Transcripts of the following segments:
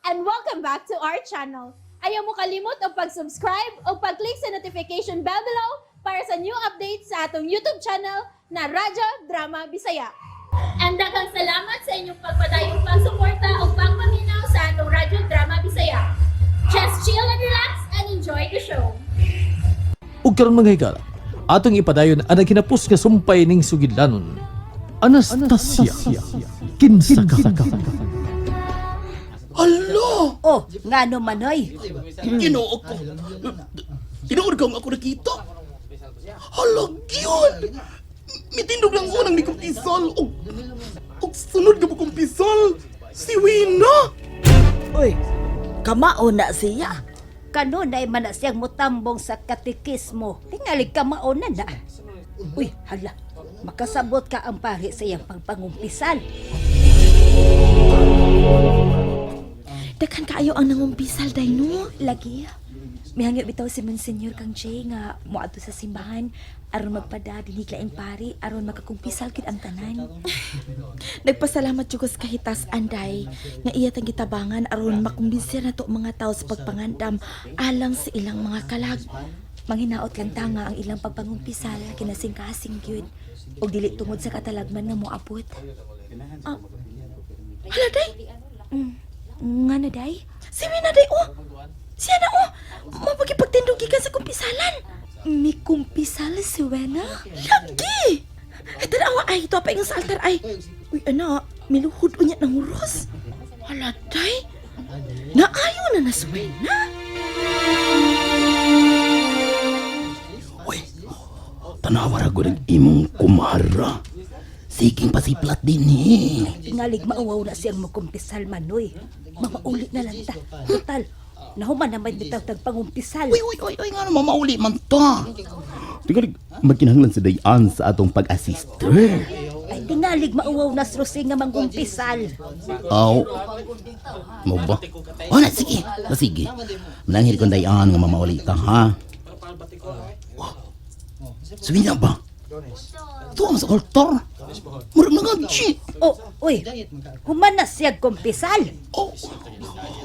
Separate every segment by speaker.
Speaker 1: and welcome back to our channel. Ayaw mo kalimot o pag-subscribe o pag-click sa notification bell below para sa new updates sa atong YouTube channel na Radyo Drama Bisaya. And daghang salamat sa inyong pagpadayong pagsuporta o pagpaminaw sa atong Radyo Drama Bisaya. Just chill and relax and enjoy the show.
Speaker 2: Ug karon mga higala, atong ipadayon ang kinapos nga sumpay ning sugidlanon. Anastasia, kinsa ka?
Speaker 3: Hala!
Speaker 4: Oh, nga no manoy.
Speaker 3: Ginoo ko. Tinuod ka ako nakita. Hala, yun! Mitindog lang unang ni kumpisal. Og sunod ka po kumpisal. Si Wina!
Speaker 4: Uy, kamao na siya. Kanunay man na siyang mutambong sa katikismo. Tingali kamao na na. Uy, hala. Makasabot ka ang pari sa iyang pagpangumpisal.
Speaker 5: Daghan kaayo ang nangumpisal day no. Lagi. Mihangyo bitaw si Monsignor kang Jay nga moadto sa simbahan aron magpada dinhi laing pari aron makakumpisal kid ang tanan. Nagpasalamat jud ko sa kahitas anday nga iya tang gitabangan aron makumbinser nato mga tawo sa pagpangandam alang sa ilang mga kalag. Manghinaot lang tanga ang ilang pagpangumpisal kinasing-kasing gyud og dili tungod sa katalagman nga moabot. Ah. Hala day. Nga na day? Si Wina day, oh! Siya na, oh! Mapagipagtindog gikan sa kumpisalan. May kumpisal si Wena? Lagi! Ay, tanawa, ay, ito pa yung sa altar, ay. Uy, anak, miluhod unya ng uros. Hala, day? Naayo na na si Wena?
Speaker 3: Uy, tanawar ako rin imong kumara. Siging pasiplat din eh.
Speaker 4: Tingalig mauwaw na siyang makumpisal manoy. Mamaulit na lang ta. Total, nahuman naman bitaw tagpangumpisal.
Speaker 3: Uy, nga naman mauli man ta. Tingalig, magkinahanglan sa dayan sa atong pag-assister.
Speaker 4: Ay, tingalig mauwaw na srusing nga mangumpisal.
Speaker 3: Aw. Mo ba? O na, sige. Sige. Mananghil kong dayan nga mamauli ta, ha? Sabihin na ba? Tuwa sa altar. Murag na nga, G.
Speaker 4: Oh, uy, human na siya kumpisal.
Speaker 3: Oh,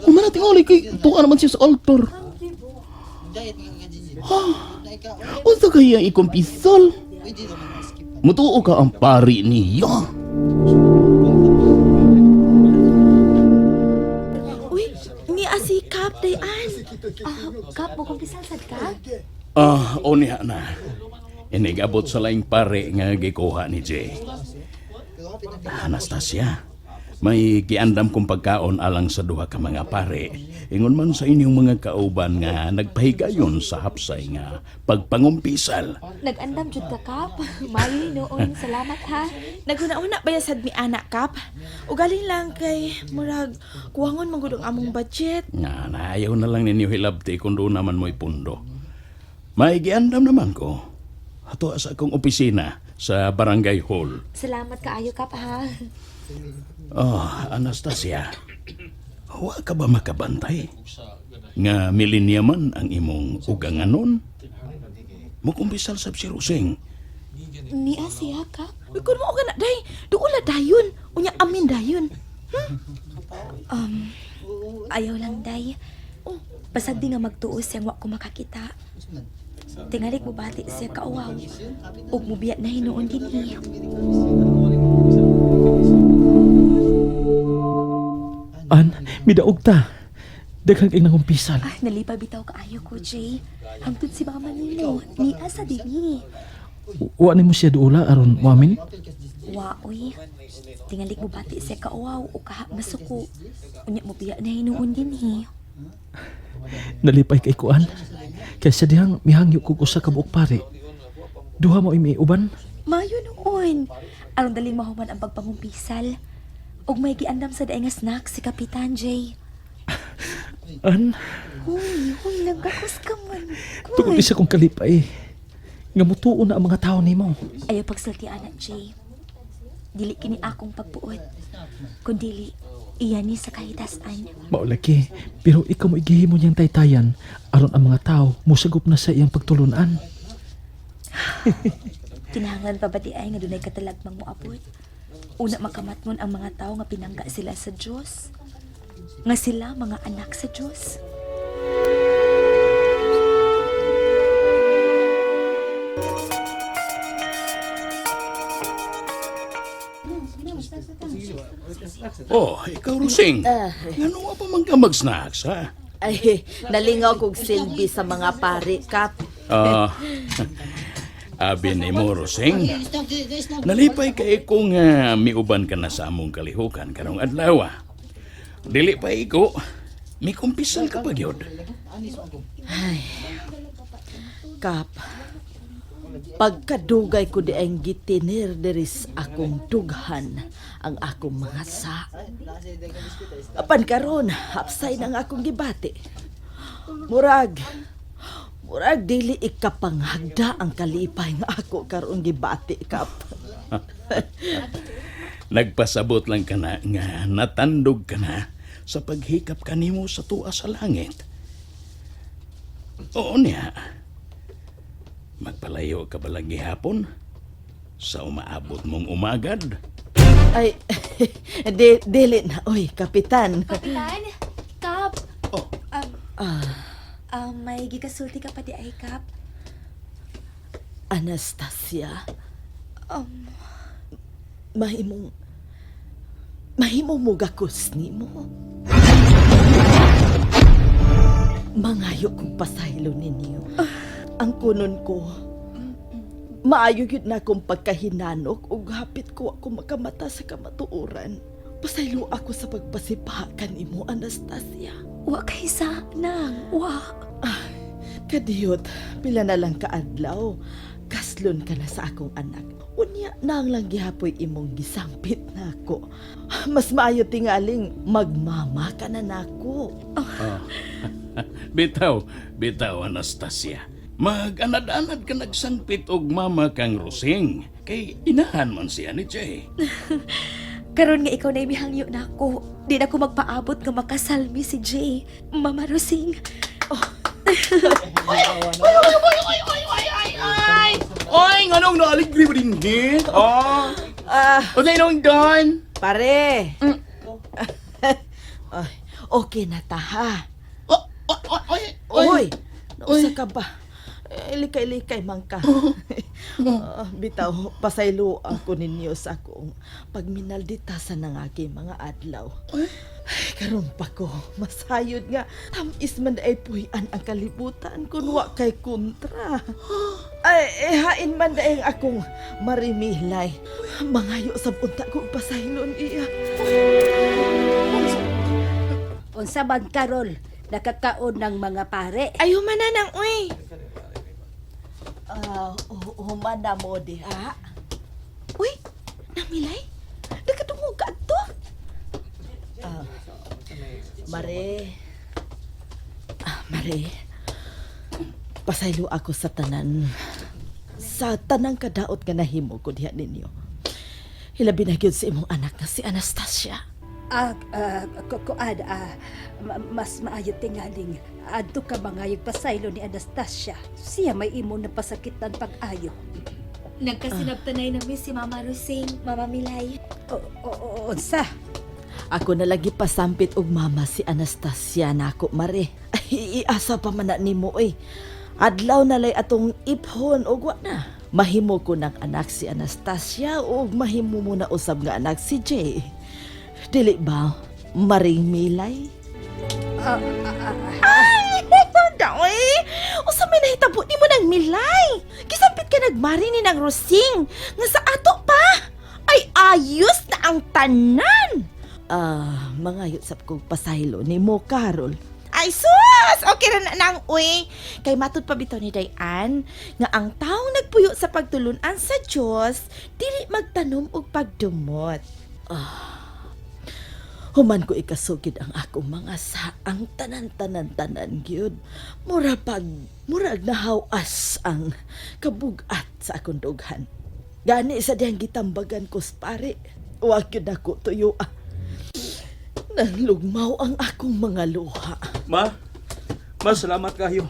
Speaker 3: umana tingali kay tuwa naman siya sa altar. Ha? Unsa kaya ikumpisal? Mutuo ka ang pari niya.
Speaker 5: Uy, ni si Kap, dayan. Kap, mo kumpisal sad ka?
Speaker 3: O niya na. Inigabot sa laing pare nga gikuha ni Jay. Anastasia, may giandam kong pagkaon alang sa duha ka mga pare. Ingon man sa inyong mga kauban nga nagpahigayon sa hapsay nga pagpangumpisal.
Speaker 5: Nag-andam jud ka, Kap. Mayo noon, salamat ha. Naguna-una ba sad mi anak, Kap? Ugaling lang kay murag kuwangon manggod ang among budget.
Speaker 3: Nga, naayaw na lang ninyo hilabti kung doon naman mo'y pundo. May giandam naman ko. Ato sa akong opisina sa Barangay Hall.
Speaker 5: Salamat kaayo, Kap ha.
Speaker 3: Oh, Anastasia, wa ka ba makabantay? Nga milenya man ang imong uganganon? Mukumpisal sab si Ruseng.
Speaker 5: Ni siya, Kap. Uy, kung mo ka na, day. Doon dayon. Unya amin dayon. Ayaw lang, day. Basag di nga magtuos siyang wa ko makakita. Tingalik mo bati siya kauwaw. Ug mo biya na hinuon din niya.
Speaker 2: An, midaog ta. Daghang kay nangumpisal.
Speaker 5: Ah, nalipa bitaw kaayo ko, Jay. Hangtod si mama nimo. Ni asa dinhi.
Speaker 2: Wa nimo siya duula aron muamin.
Speaker 5: Wa, uy. Tingalik mo bati siya kauwaw o kaha masuko. Unya mo biya na hinuon din niya.
Speaker 2: Nalipay kay kuan. Kaya sa dihang mihangyo kog usa ka buok pare. Duha mo imi uban.
Speaker 5: Mayo noon. Aron dali mahuman ang pagpangumpisal. Ug may giandam sa daay nga snack si Kapitan Jay.
Speaker 2: An,
Speaker 5: Huy, nagkakos ka man.
Speaker 2: tungod isa kong kalipay. Nga mutuo na ang mga tao nimo.
Speaker 5: Ayaw pagsultian na, Jay. Dili kini akong pagbuot. Kundili, iyan ni sa kahitasan.
Speaker 2: Maulaki, pero ikaw mo igihimo niyang taytayan aron ang mga tao musagop na sa iyang pagtulunan.
Speaker 5: Kinahanglan pa ba di ay nga dunay katalagmang moabot? Una makamatngon ang mga tao nga pinangga sila sa Diyos. nga sila mga anak sa Diyos.
Speaker 3: Oh, ikaw, Rusing. Ngano nga pa man ka mag-snacks, ha?
Speaker 4: Ay, nalingaw kog silbi sa mga pari, Kap.
Speaker 3: Ah, abi ni mo, Rusing. Nalipay kay kung miuban ka na sa among kalihukan karong adlaw. Dili pa iko, may kumpisal ka pa gyud.
Speaker 4: Kap, pagkadugay ko di ang gitinir deris akong dughan ang akong mga sa. Apan karon, hapsay ng akong gibati. Murag dili ikapanghagda ang kalipay nga ako karon gibati, Kap.
Speaker 3: Nagpasabot lang ka na nga natandog ka na sa paghikap kanimo sa tuwa sa langit. Oo niya. Magpalayo ka ba lang gihapon? Sa umaabot mong umagad?
Speaker 4: Ay, dili na. Oy, Kapitan.
Speaker 5: Kapitan, Kap.
Speaker 3: Oh,
Speaker 5: May gigasulti ka pa di ay, Kap.
Speaker 4: Anastasia. Mahimong mo gakos ni mo. Mangayo kong pasaylo ninyo. Ang kunon ko, maayo yun na akong pagkahinanok o hapit ko ako makamata sa kamatuoran. Pasaylo ako sa pagpasipakan imo, Anastasia.
Speaker 5: Wa kay sa nang, wa.
Speaker 4: Kadiyot, pila na lang kaadlaw. Kaslon ka na sa akong anak. Unya nang lang gihapoy imong gisampit nako. Mas maayo tingaling magmama ka na nako.
Speaker 3: bitaw, Anastasia. Mag-anad-anad ka nagsangpit og mama kang Rusing. Kay inahan man siya ni Jay.
Speaker 5: Karon nga ikaw na imihangyo na ako. Di na ako magpaabot nga makasalmi si Jay. Mama Rosing.
Speaker 3: Oy, nganong naaligri mo din hit? Oh. O tayo nung doon?
Speaker 4: Pare. Ay, okay na ta ha. Oy, nausa ka ba? Likay-likay man ka. Bitaw, pasaylo ako ninyo sa akong pagminaldita sa nangagi mga adlaw. Ay, karon pa ko, masayod nga. Tamis man ay puyan ang kalibutan kung wa kay kontra. Ay, hain man daing akong marimilay. Mangayo sa punta kong pasaylon iya. Unsa man karol, nakakaon ng mga pare.
Speaker 5: Ayaw mananang, uy.
Speaker 4: Humana mo diha.
Speaker 5: Uy, namilay? Nagkatungog ka to?
Speaker 4: Mare, pasaylo ako sa tanan. Sa tanang kadaot nga nahimo ko diha ninyo. Hilabi na gyud sa imong anak na si Anastasia.
Speaker 6: Mas maayo tingaling adto ka mangayog pasaylo ni Anastasia. Siya may imo na pasakitan pag-ayo.
Speaker 5: Nagkasinabtanay namin si Mama Rosing, Mama Milay.
Speaker 6: Unsa?
Speaker 4: Ako na lagi pasampit og mama si Anastasia nako, Mare. Ay, iasa pa man na nimo oy. Adlaw na lay atong iphon og wa na. Mahimo ko ng anak si Anastasia ug mahimo mo na usab nga anak si Jay. Dili ba, Maring Milay?
Speaker 5: Daoy! Usa may nahitabo ni mo ng Milay. Kisampit ka nagmari ni ng Rosing. Nga sa ato pa. Ay ayos na ang tanan.
Speaker 4: Mangayot sab kog pasaylo ni mo, Carol.
Speaker 5: Ay sus! Okay ra na nang uy. Kay matud pa bitaw ni Dayan nga ang taong nagpuyo sa pagtulunan sa Dios dili magtanom og pagdumot.
Speaker 4: Human ko ikasugid ang akong mga saang tanan gyud. Murag nahawas ang kabugat sa akong dughan. Gani sa diyang gitambagan ko pare. Wa gyud ako tuyo. Nanlugmaw ang akong mga luha.
Speaker 2: Ma, salamat kayo.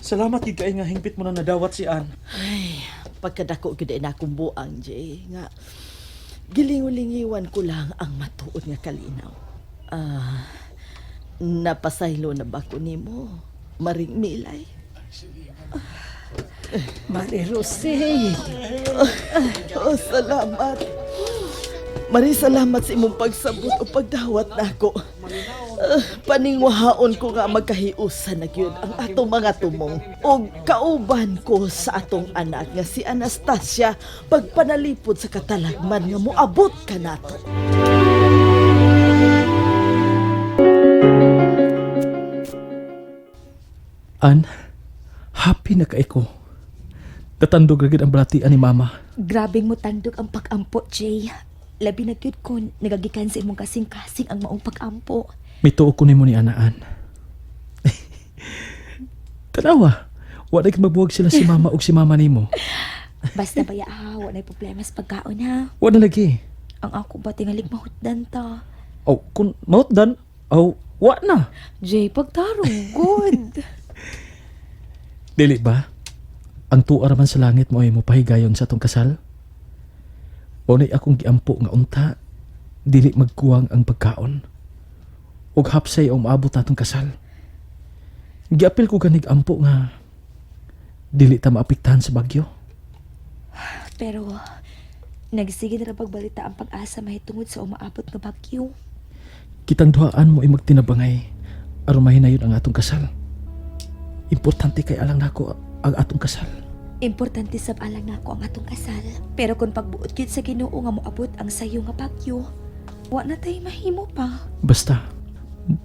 Speaker 2: Salamat gid kay nga hingpit mo na nadawat si Ann.
Speaker 4: Ay, pagkadako gyud na akong buang, Jay, nga gilingulingiwan ko lang ang matuod nga kalinaw.
Speaker 7: Napasaylo na ba ko nimo? Maring Milay.
Speaker 6: Mari Rosy.
Speaker 7: Oh, salamat. Mari salamat sa imong pagsabot o pagdawat nako. Paningwahaon ko nga magkahiusan na gyud ang atong mga tumong o kauban ko sa atong anak nga si Anastasia pagpanalipod sa katalagman nga moabot ka nato.
Speaker 2: An, happy na kay ko. Tatandog agad ang balatian ni mama.
Speaker 5: Grabing mo tandog ang pag-ampo, Jay. Labi na gyud ko nagagikan sa imong kasing-kasing ang maong pag-ampo.
Speaker 2: Mituo ko nimo ni Anaan. Tanawa, wala kay magbuwag sila si mama ug si mama nimo.
Speaker 5: Basta baya wala na problema sa pagkaon ha.
Speaker 2: Wala lagi.
Speaker 5: Ang ako ba tingalig mahutdan ta.
Speaker 2: Oh, kung mautdan, wa na.
Speaker 5: Jay, pagtarong, good.
Speaker 2: Dili ba? Ang tuwa raman sa langit mo ay mo pahigayon sa atong kasal? O na'y akong giampo nga unta, dili magkuwang ang pagkaon. Ug hapsay o maabot atong kasal. Giapil ko ganig ampo nga, dili ta maapektahan sa bagyo.
Speaker 5: Pero, nagsige na pagbalita ang pag-asa mahitungod sa umaabot nga bagyo.
Speaker 2: Kitang duhaan mo ay magtinabangay, aron mahinayon ang atong kasal. Importante kay alang nako ang atong kasal.
Speaker 5: Importante sab alang nako ang atong kasal. Pero kung pagbuot gyud sa Ginoo nga moabot ang sayo nga bagyo, wa na tay mahimo pa.
Speaker 2: Basta,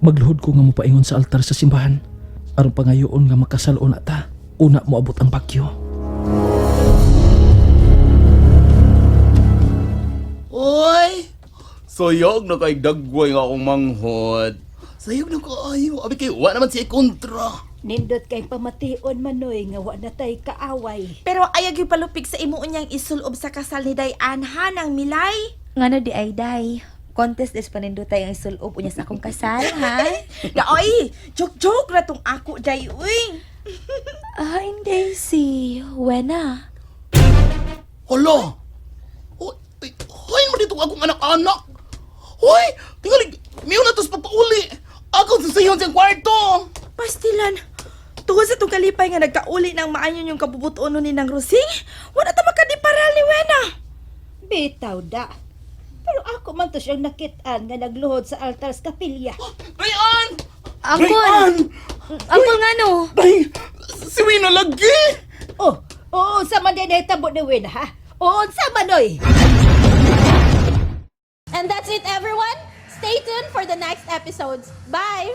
Speaker 2: magluhod ko nga mo paingon sa altar sa simbahan, aron pangayoon nga makasal una ta, una moabot ang bagyo.
Speaker 3: Oy! Sayag na kay dagway nga akong manghod. Sayag na kaayo. Abi kay wa naman siya kontra.
Speaker 6: Nindot kay pamation manoy nga wa na tay kaaway.
Speaker 8: Pero ayag yung palupig sa imo unyang isulob sa kasal ni Dayan ng Milay.
Speaker 5: Ngano di ay day. Contest is panindutay ang isulob unya sa akong kasal, ha?
Speaker 8: Ya oy, joke-joke na tong ako day uy.
Speaker 5: Hindi si Wena.
Speaker 3: Hala! Hoy mo dito akong anak-anak! Hoy! Tingalig! Miyo na tos papauli! Ako sasayon sa kwarto!
Speaker 8: Pastilan, tuwa sa itong kalipay nga nagkauli ng maanyon yung kabubutoon ni ng Rosing, wala ta makadiparal ni Wena.
Speaker 6: Bitaw da. Pero ako man to siyang nakitaan nga nagluhod sa altar sa kapilya.
Speaker 3: Rayan!
Speaker 5: Angkol!
Speaker 3: Rayan!
Speaker 5: Angkol nga no!
Speaker 3: Ay! Si Wina lagi!
Speaker 6: Oh, oo, sa man din ay tabo ni Win, ha? Oo, sa manoy!
Speaker 1: And that's it, everyone. Stay tuned for the next episodes. Bye!